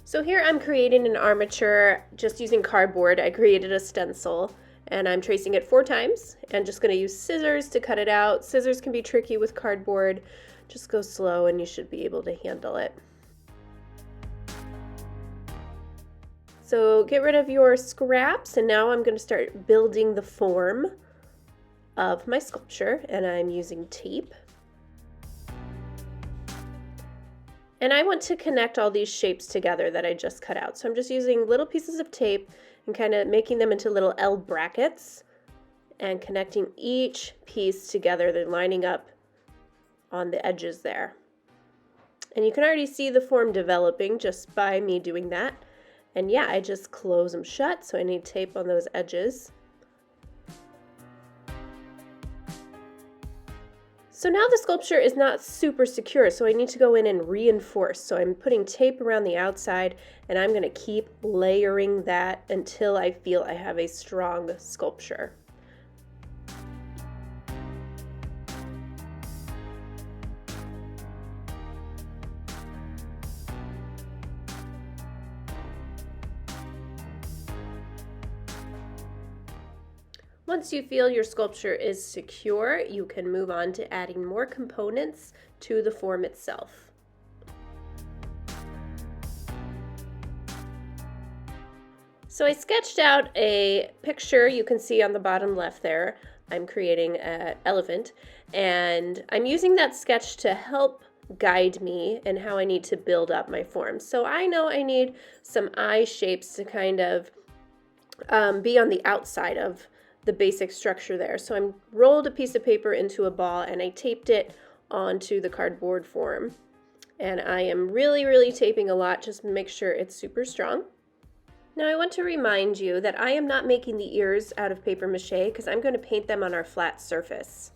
So here I'm creating an armature just using cardboard. I created a stencil and I'm tracing it 4 times and just going to use scissors to cut it out. Scissors can be tricky with cardboard. Just go slow and you should be able to handle it. So get rid of your scraps, and now I'm going to start building the form of my sculpture, and I'm using tape. And I want to connect all these shapes together that I just cut out. So I'm just using little pieces of tape and kind of making them into little L brackets and connecting each piece together. They're lining up on the edges there. And you can already see the form developing just by me doing that. And yeah, I just close them shut, so I need tape on those edges. So now the sculpture is not super secure, so I need to go in and reinforce. So I'm putting tape around the outside, and I'm going to keep layering that until I feel I have a strong sculpture. Once you feel your sculpture is secure, you can move on to adding more components to the form itself. So I sketched out a picture you can see on the bottom left there. I'm creating an elephant, and I'm using that sketch to help guide me in how I need to build up my form. So I know I need some eye shapes to kind of be on the outside of the basic structure there. So I rolled a piece of paper into a ball and I taped it onto the cardboard form. And I am really taping a lot just to make sure it's super strong. Now I want to remind you that I am not making the ears out of paper mache because I'm going to paint them on our flat surface.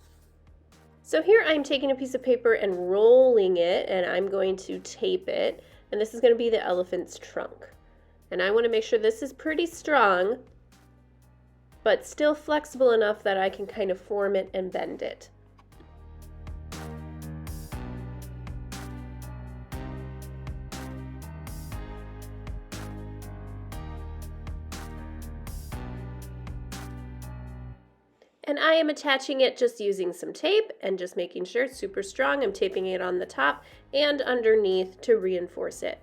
So here I'm taking a piece of paper and rolling it, and I'm going to tape it, and this is going to be the elephant's trunk. And I want to make sure this is pretty strong, but still flexible enough that I can kind of form it and bend it. And I am attaching it just using some tape and just making sure it's super strong. I'm taping it on the top and underneath to reinforce it.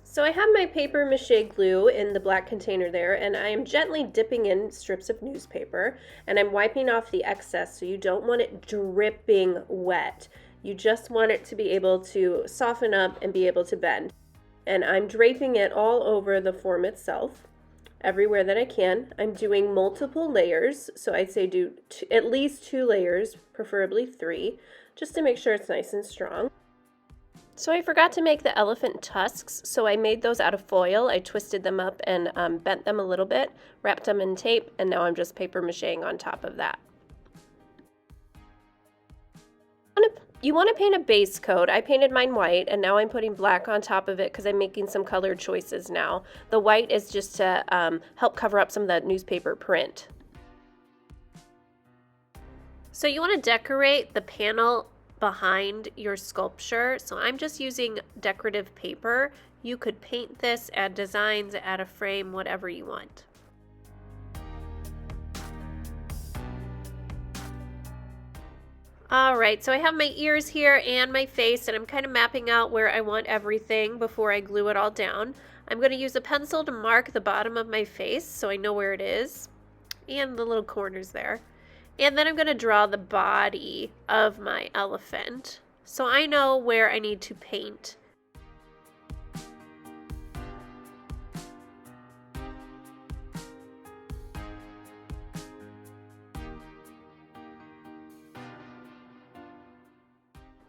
So I have my paper mache glue in the black container there, and I am gently dipping in strips of newspaper, and I'm wiping off the excess, so you don't want it dripping wet. You just want it to be able to soften up and be able to bend. And I'm draping it all over the form itself, everywhere that I can. I'm doing multiple layers, so I'd say do at least 2 layers, preferably 3, just to make sure it's nice and strong. So I forgot to make the elephant tusks, so I made those out of foil. I twisted them up and bent them a little bit, wrapped them in tape, and now I'm just paper macheing on top of that. You want to paint a base coat. I painted mine white, and now I'm putting black on top of it because I'm making some color choices now. The white is just to help cover up some of that newspaper print. So you want to decorate the panel behind your sculpture. So I'm just using decorative paper. You could paint this, add designs, add a frame, whatever you want. Alright, so I have my ears here and my face, and I'm kind of mapping out where I want everything before I glue it all down. I'm going to use a pencil to mark the bottom of my face so I know where it is, and the little corners there. And then I'm going to draw the body of my elephant, so I know where I need to paint.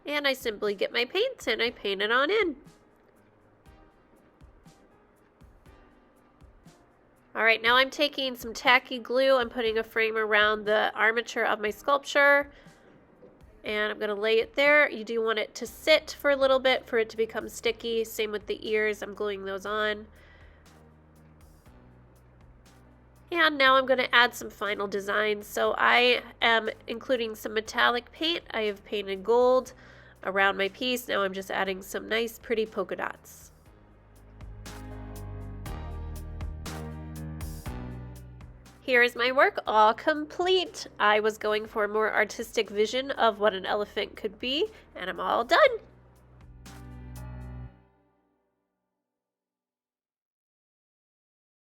And I simply get my paints and I paint it on in. Alright, now I'm taking some tacky glue. I'm putting a frame around the armature of my sculpture. And I'm going to lay it there. You do want it to sit for a little bit for it to become sticky. Same with the ears. I'm gluing those on. And now I'm going to add some final designs. So I am including some metallic paint. I have painted gold around my piece. Now I'm just adding some nice pretty polka dots. Here is my work all complete. I was going for a more artistic vision of what an elephant could be, and I'm all done.